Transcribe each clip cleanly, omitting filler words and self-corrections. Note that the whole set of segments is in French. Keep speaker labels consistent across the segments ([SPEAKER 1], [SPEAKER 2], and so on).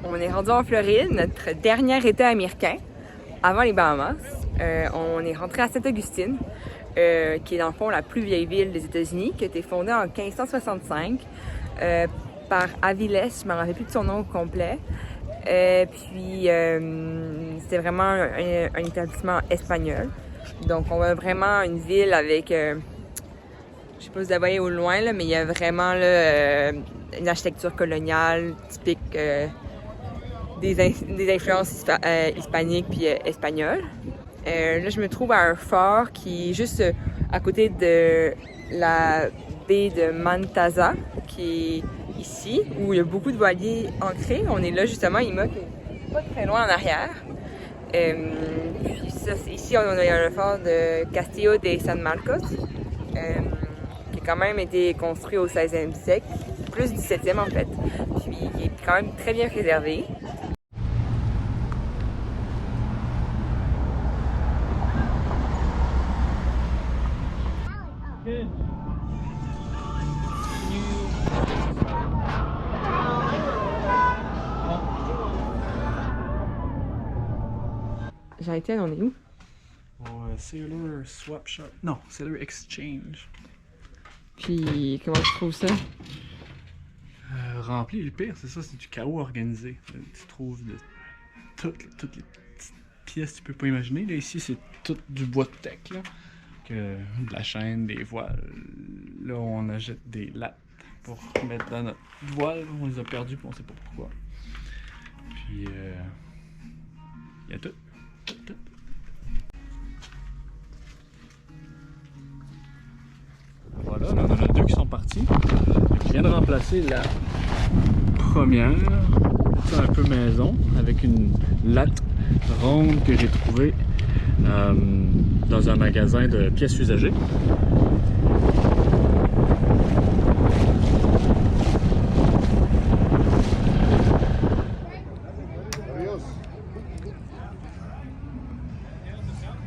[SPEAKER 1] On est rendu en Floride, notre dernier État américain, avant les Bahamas. On est rentré à Saint-Augustine, qui est dans le fond la plus vieille ville des États-Unis, qui a été fondée en 1565 par Aviles, je ne me rappelle plus de son nom complet. Puis c'était vraiment un établissement espagnol. Donc on a vraiment une ville avec, je sais pas si vous la voyez au loin, là, mais il y a vraiment là, une architecture coloniale typique des influences hispaniques puis espagnoles. Là, je me trouve à un fort qui est juste à côté de la baie de Mantaza, qui est ici, où il y a beaucoup de voiliers ancrés. On est là justement, il m'a pas très loin en arrière. Puis ça, ici, on a le fort de Castillo de San Marcos, qui a quand même été construit au 16e siècle, plus 17e en fait, puis qui est quand même très bien préservé. Jean-Étienne, on est où?
[SPEAKER 2] Sailor Swap Shop. Non, Sailor Exchange.
[SPEAKER 1] Puis comment tu trouves ça?
[SPEAKER 2] Rempli, le pire, c'est ça, c'est du chaos organisé. Tu trouves toutes les petites pièces que tu peux pas imaginer. Là, ici, c'est tout du bois de tech, là. De la chaîne, des voiles. Là, on achète des lattes pour mettre dans notre voile. On les a perdus, puis on sait pas pourquoi. Puis, il y a tout. Voilà, là, on en a deux qui sont partis. Je viens de remplacer la première, c'est un peu maison, avec une latte ronde que j'ai trouvée dans un magasin de pièces usagées.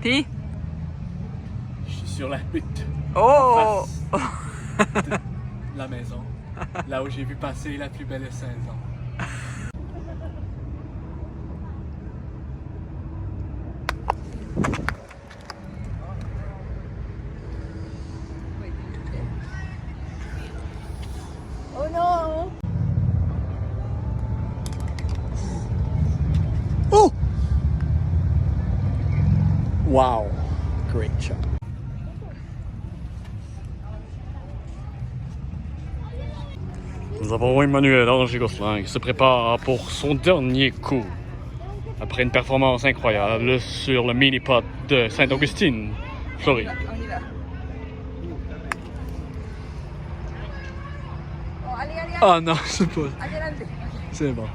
[SPEAKER 1] Puis?
[SPEAKER 2] Je suis sur la butte.
[SPEAKER 1] Oh!
[SPEAKER 2] De la maison, là où j'ai vu passer la plus belle saison.
[SPEAKER 1] Oh non!
[SPEAKER 2] Oh! Wow! Great shot. Nous avons Emmanuel Angers-Gosselin qui se prépare pour son dernier coup. Après une performance incroyable sur le mini-pot de Saint-Augustine, Floride.
[SPEAKER 1] On y va. Oh, allez.
[SPEAKER 2] Ah non, c'est pas.
[SPEAKER 1] Adelante.
[SPEAKER 2] C'est bon.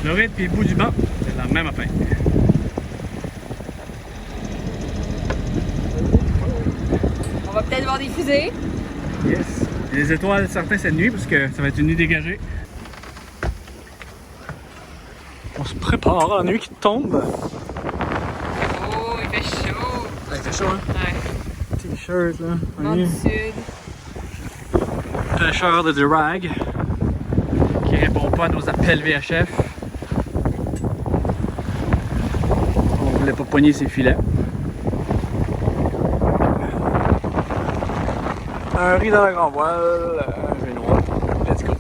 [SPEAKER 2] Floride puis bout du banc, c'est la même affaire.
[SPEAKER 1] On va peut-être voir des fusées.
[SPEAKER 2] Yes. Et les étoiles, certains cette nuit parce que ça va être une nuit dégagée. On se prépare à la nuit qui tombe.
[SPEAKER 1] Oh, il fait chaud.
[SPEAKER 2] Il fait chaud, hein?
[SPEAKER 1] Ouais.
[SPEAKER 2] T-shirt, là.
[SPEAKER 1] Vent du sud.
[SPEAKER 2] Pêcheur de drag qui répond pas à nos appels VHF. On voulait pas pogner ses filets. Un riz dans la grand voile, un génois. Let's go.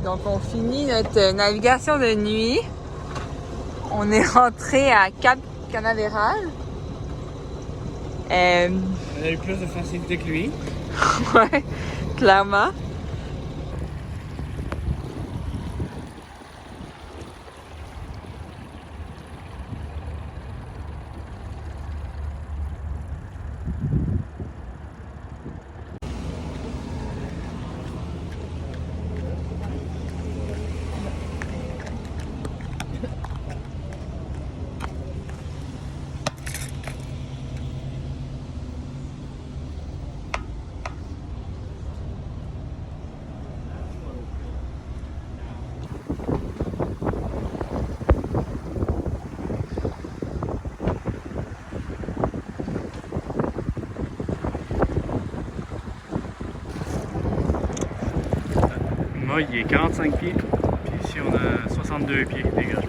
[SPEAKER 1] Donc, on finit notre navigation de nuit. On est rentré à Cap Canaveral.
[SPEAKER 2] On a eu plus de facilité que lui.
[SPEAKER 1] Ouais, clairement.
[SPEAKER 2] Moi, il est 45 pieds. Puis ici, on a 62 pieds de dégagement.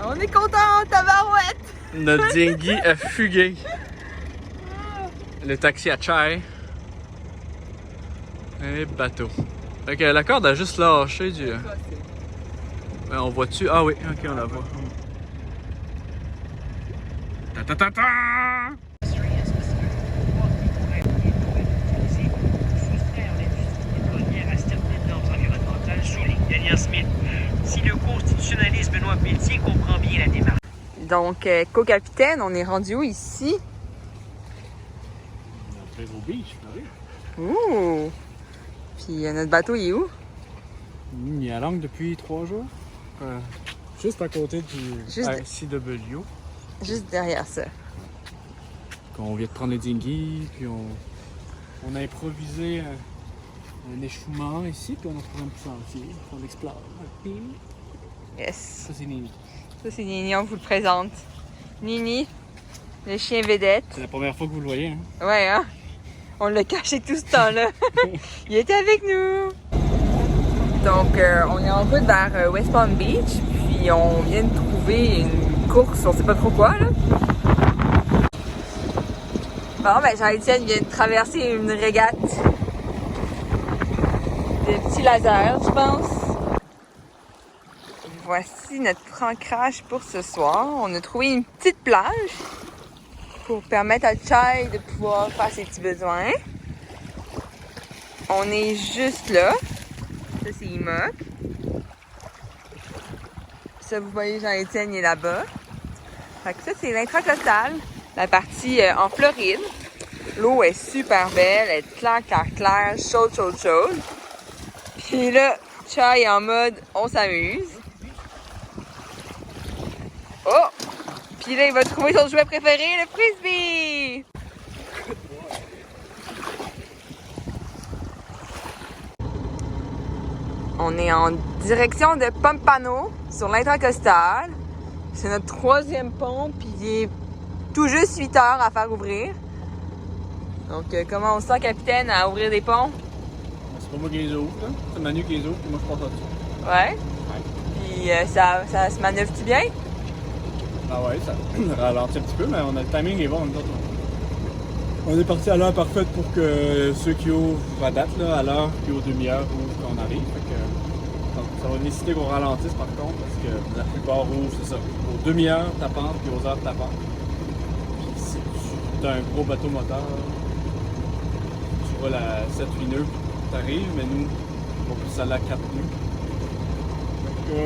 [SPEAKER 1] On est content, tabarouette!
[SPEAKER 2] Notre dinghy a fugué. Le taxi à Chai. Et bateau. Fait que la corde a juste lâché du. Ben, on voit-tu? Ah oui, ok, on la voit. Ta ta ta ta!
[SPEAKER 3] Si le constitutionnaliste Benoît Pelletier comprend bien la démarche.
[SPEAKER 1] Donc, co-capitaine, on est rendu où ici?
[SPEAKER 2] On est au beach, oui.
[SPEAKER 1] Ouh! Puis notre bateau, il est où?
[SPEAKER 2] Il est à l'angle depuis 3 jours. Juste à côté du CW.
[SPEAKER 1] Juste derrière ça.
[SPEAKER 2] On vient de prendre le dinghy, puis on a improvisé un échouement ici, puis on a trouvé un petit sentier. On explore.
[SPEAKER 1] Yes.
[SPEAKER 2] Ça, c'est Nini.
[SPEAKER 1] Ça, c'est Nini, on vous le présente. Nini, le chien vedette.
[SPEAKER 2] C'est la première fois que vous le voyez, hein?
[SPEAKER 1] Ouais, hein? On l'a caché tout ce temps-là. Il était avec nous. Donc, on est en route vers West Palm Beach, puis on vient de trouver une course, on sait pas trop quoi, là. Bon, ben, Jean-Étienne vient de traverser une régate de petits lasers, je pense. Voici notre ancrage pour ce soir. On a trouvé une petite plage pour permettre à Chai de pouvoir faire ses petits besoins. On est juste là. Ça, c'est Imoc. Ça, vous voyez, Jean-Étienne, il est là-bas. Fait que ça, c'est l'intracostale, la partie en Floride. L'eau est super belle, elle est claire, claire, claire, chaude, chaude, chaude. Puis là, Chai est en mode on s'amuse. Oh! Puis là, il va trouver son jouet préféré, le frisbee! On est en direction de Pompano, sur l'intracostale. C'est notre 3e pont, puis il est tout juste 8 heures à faire ouvrir. Donc, comment on se sent, capitaine, à ouvrir des ponts?
[SPEAKER 2] C'est pas moi qui les ouvre, là. C'est Manu qui les ouvre, puis moi je passe là-dessus.
[SPEAKER 1] Ouais? Puis ça se manœuvre-tu bien?
[SPEAKER 2] Ah ouais, ça ralentit un petit peu, mais on a le timing est bon. On est parti à l'heure parfaite pour que ceux qui ouvrent à date, là, à l'heure puis aux demi-heures ouvrent quand on arrive. Fait que, donc, ça va nécessiter qu'on ralentisse par contre, parce que la plupart ouvrent, c'est ça, aux demi-heures tapantes puis aux heures tapantes. Puis si tu as un gros bateau moteur, tu vois la 7-8 nœuds, t'arrives, mais nous, on va plus aller à 4 nœuds.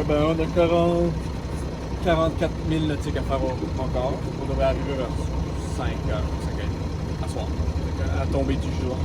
[SPEAKER 2] Ben, on a 44 000 nautiques à faire encore. On devrait arriver vers 5 heures, à soir, à tomber du jour.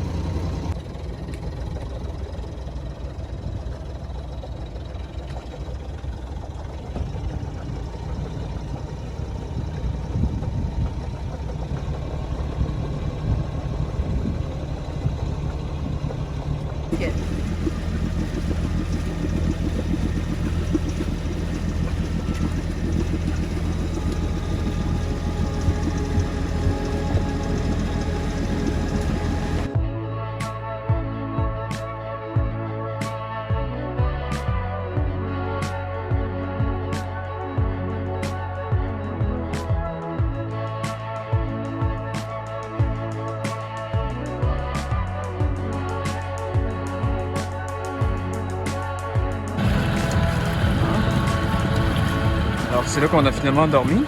[SPEAKER 2] c'est là qu'on a finalement dormi.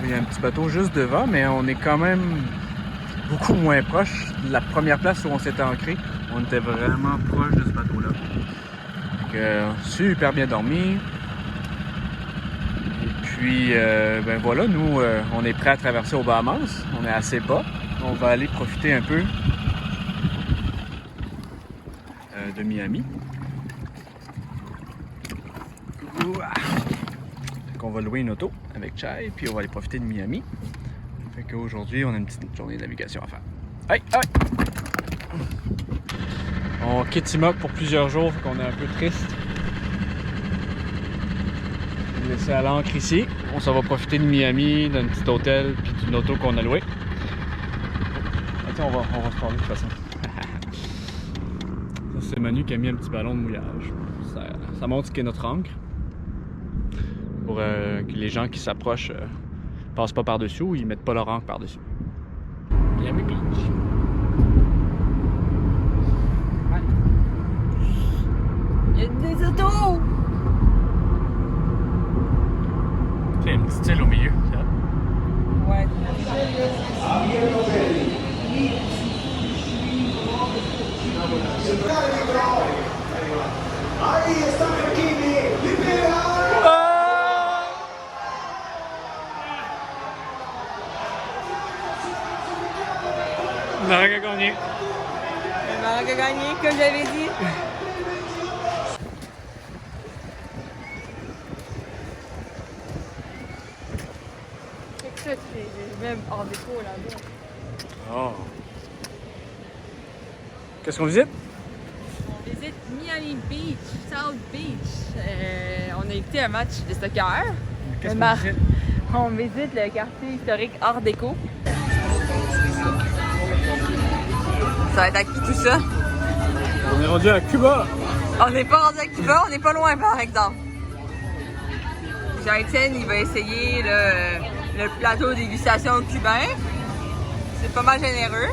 [SPEAKER 2] Il y a un petit bateau juste devant, mais on est quand même beaucoup moins proche de la première place où on s'était ancré. On était vraiment proche de ce bateau-là. Donc, super bien dormi. Et puis, ben voilà, nous, on est prêt à traverser aux Bahamas. On est assez bas. On va aller profiter un peu de Miami. On va louer une auto avec Chai, puis on va aller profiter de Miami. Fait qu'aujourd'hui, on a une petite journée de navigation à faire. Hey, hey! On quitte Timok pour plusieurs jours, fait qu'on est un peu triste. On va laisser à l'ancre ici. On s'en va profiter de Miami, d'un petit hôtel, puis d'une auto qu'on a louée. Attends, on va se parler de toute façon. Ça, c'est Manu qui a mis un petit ballon de mouillage. Ça montre ce qu'est notre ancre. Pour que les gens qui s'approchent passent pas par-dessus ou ils mettent pas leur ancre par-dessus. Miami Beach.
[SPEAKER 1] Il y a des autos!
[SPEAKER 2] Il y a une petite île au milieu.
[SPEAKER 1] Ouais.
[SPEAKER 2] Maroc a gagné.
[SPEAKER 1] Le Maroc a gagné, comme j'avais dit. C'est ça, c'est même hors déco là-bas.
[SPEAKER 2] Oh. Qu'est-ce qu'on visite?
[SPEAKER 1] On visite Miami Beach, South Beach. On a écouté un match de soccer.
[SPEAKER 2] Qu'est-ce qu'on visite?
[SPEAKER 1] On visite le quartier historique Art déco. Ça va être à qui tout ça?
[SPEAKER 2] On est rendu à Cuba.
[SPEAKER 1] On n'est pas rendu à Cuba, on n'est pas loin par exemple. Jean-Étienne, il va essayer le plateau dégustation cubain. C'est pas mal généreux.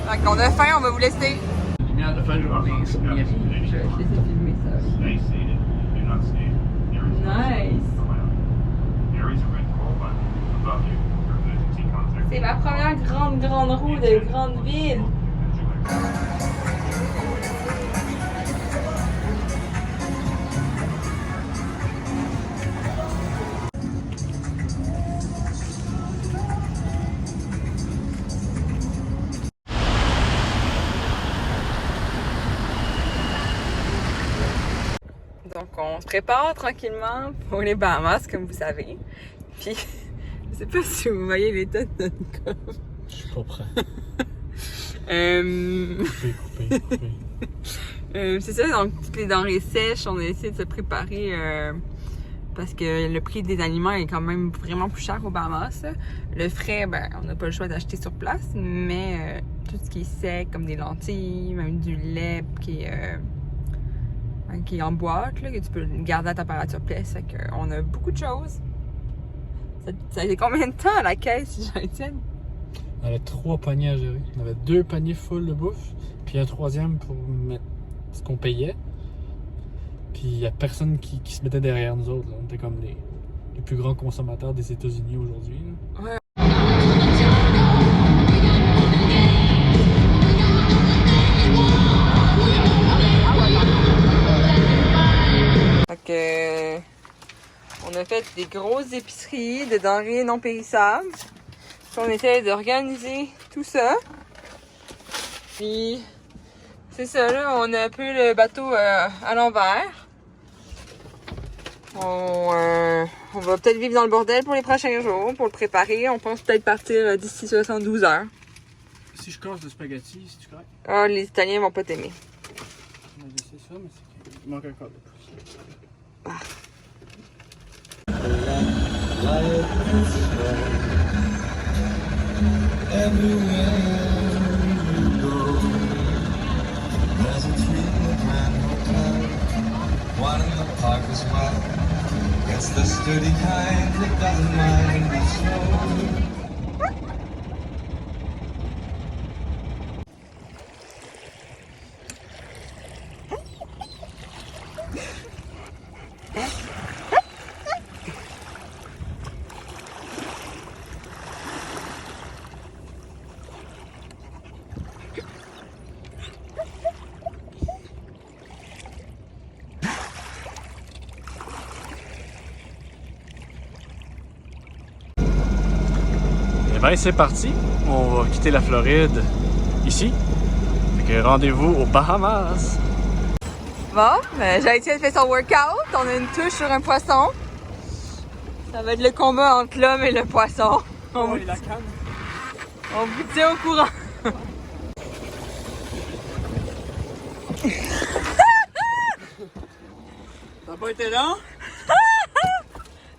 [SPEAKER 1] Donc on a faim, on va vous laisser.
[SPEAKER 2] Lumière de fin de journée sur Miami.
[SPEAKER 1] Je vais essayer de filmer ça. Nice! C'est ma première grande roue de grande ville. Donc on se prépare tranquillement pour les Bahamas, comme vous savez. Puis je sais pas si vous voyez l'état de notre coffre.
[SPEAKER 2] Je suis pas prêt. Couper.
[SPEAKER 1] C'est ça, donc toutes les denrées sèches, on a essayé de se préparer parce que le prix des aliments est quand même vraiment plus cher aux Bahamas. Le frais, ben, on n'a pas le choix d'acheter sur place, mais tout ce qui est sec, comme des lentilles, même du lait qui est en boîte, là, que tu peux garder à température pièce. Fait qu'on a beaucoup de choses. Ça a été combien de temps à la caisse, Jean-Étienne?
[SPEAKER 4] On avait 3 paniers à gérer. On avait 2 paniers full de bouffe, puis un 3e pour mettre ce qu'on payait. Puis il n'y a personne qui se mettait derrière nous autres. Là. On était comme les plus grands consommateurs des États-Unis aujourd'hui.
[SPEAKER 1] Ouais. Fait que on a fait des grosses épiceries de denrées non périssables. Puis on essaie d'organiser tout ça. Puis c'est ça là, on a un peu le bateau à l'envers. On va peut-être vivre dans le bordel pour les prochains jours, pour le préparer. On pense peut-être partir d'ici 72 heures.
[SPEAKER 2] Si je casse le spaghetti, c'est correct?
[SPEAKER 1] Ah, les Italiens vont pas t'aimer.
[SPEAKER 2] On a laissé ça, mais c'est qu'il manque encore de plus.
[SPEAKER 5] One in the park as well. It's the sturdy kind that doesn't mind the snow.
[SPEAKER 2] ben c'est parti. On va quitter la Floride ici. Fait que rendez-vous aux Bahamas.
[SPEAKER 1] Bon, Jean-Étienne fait son workout. On a une touche sur un poisson. Ça va être le combat entre l'homme et le poisson. On vous tient au courant.
[SPEAKER 2] Ça n'a pas été long?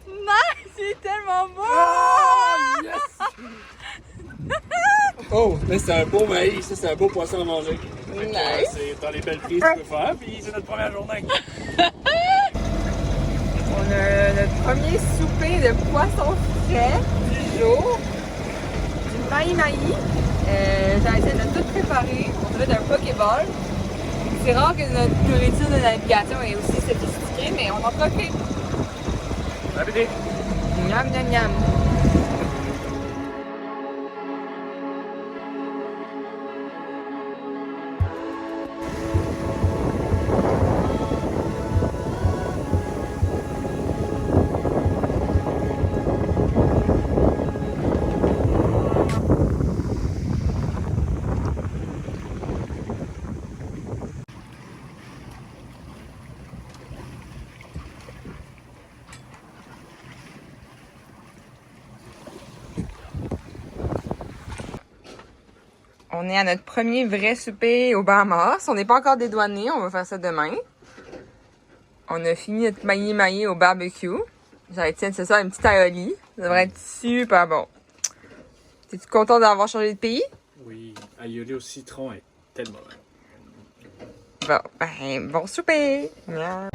[SPEAKER 1] Nice! C'est tellement beau!
[SPEAKER 2] Oh, là c'est un beau maïs, ça c'est un beau poisson à manger.
[SPEAKER 1] Nice!
[SPEAKER 2] C'est dans les belles prises que tu peux faire, puis c'est notre première journée.
[SPEAKER 1] On a notre premier souper de poisson frais du jour. Du maï-maï. J'ai essayé de tout préparer. On dirait d'un pokéball. C'est rare que notre nourriture de navigation est aussi sophistiquée, mais on en profite.
[SPEAKER 2] Bon appétit!
[SPEAKER 1] Miam, miam, miam. On est à notre premier vrai souper aux Bahamas. On n'est pas encore dédouané, on va faire ça demain. On a fini notre maï-maï au barbecue. Jean-Étienne, c'est ça, une petite aioli. Ça devrait être super bon. Es-tu content d'avoir changé de pays?
[SPEAKER 2] Oui, aioli au citron est tellement bon.
[SPEAKER 1] Bon, ben, bon souper! Miam.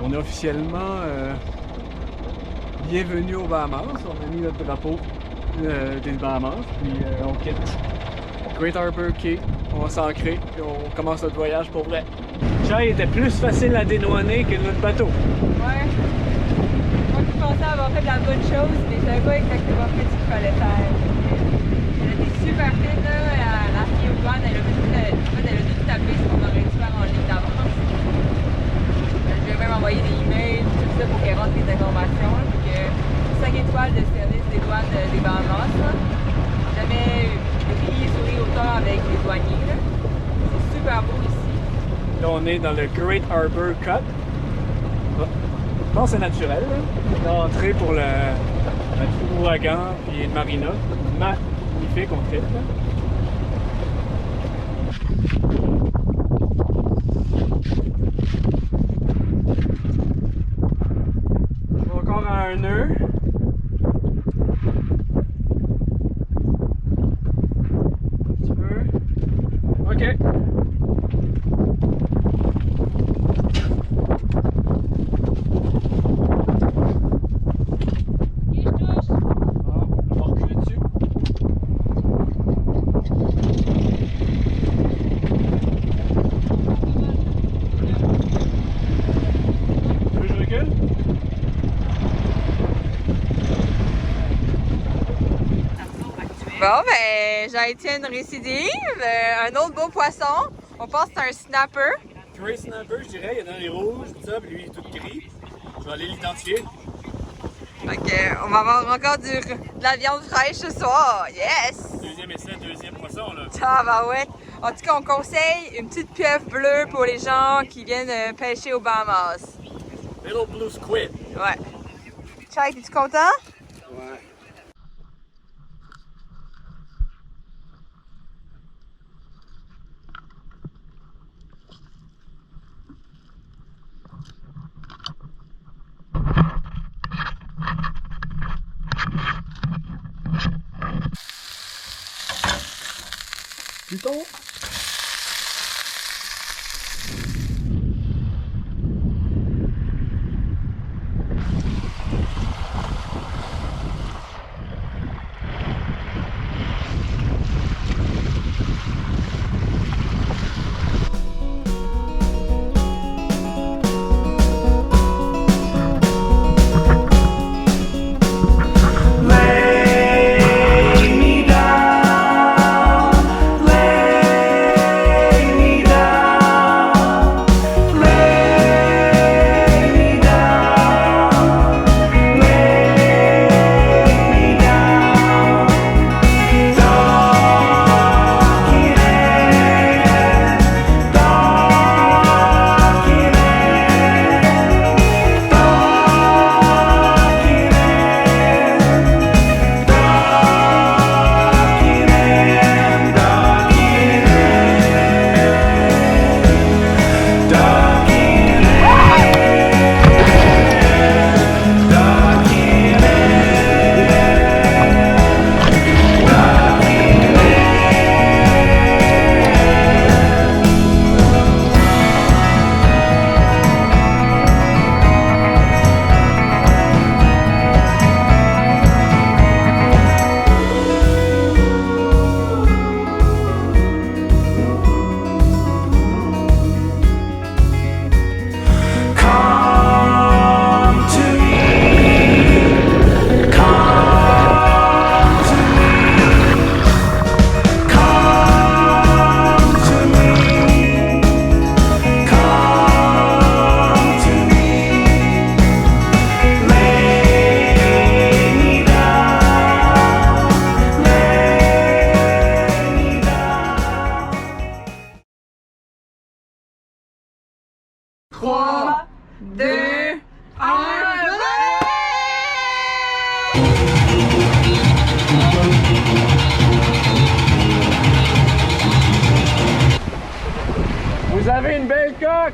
[SPEAKER 2] On est officiellement bienvenue aux Bahamas. On a mis notre drapeau des Bahamas, puis on quitte Great Harbor Key. On va s'ancrer, puis on commence notre voyage pour vrai. Chai était plus facile à dédouaner que notre bateau.
[SPEAKER 1] Ouais. Moi qui pensais avoir fait la bonne chose, mais je savais pas exactement ce qu'il fallait faire. Elle était super fine, là. La fille au douane, elle a tout tapé ce qu'on aurait dû faire en ligne d'avance. Je vais même envoyer des emails, tout ça pour qu'elle rentre les informations. Puis que 5 étoiles de service des douanes des Bahamas. Là. Jamais ri souri autant avec les douaniers. Là. C'est super beau ici.
[SPEAKER 2] Là, on est dans le Great Harbor Cut. Je pense que c'est naturel. Là. L'entrée pour le ouragan puis une marina. Magnifique, on tripe. Encore à un nœud. Un petit peu. OK. On va reculer dessus. Tu veux que je recule?
[SPEAKER 1] Bon, ben, Jean-Étienne récidive. Un autre beau poisson. On pense que c'est un snapper.
[SPEAKER 2] Gray Snapper, je dirais, il y en a les rouges, tout ça, puis lui il est tout gris. Je vais aller l'identifier.
[SPEAKER 1] Ok, on va avoir encore de la viande fraîche ce soir. Yes!
[SPEAKER 2] Deuxième essai, deuxième poisson là.
[SPEAKER 1] Ah bah ouais. En tout cas, on conseille une petite pieuvre bleue pour les gens qui viennent pêcher aux Bahamas.
[SPEAKER 2] Little Blue Squid.
[SPEAKER 1] Ouais. Chai, es-tu content?
[SPEAKER 2] Ouais. Python. Hancock!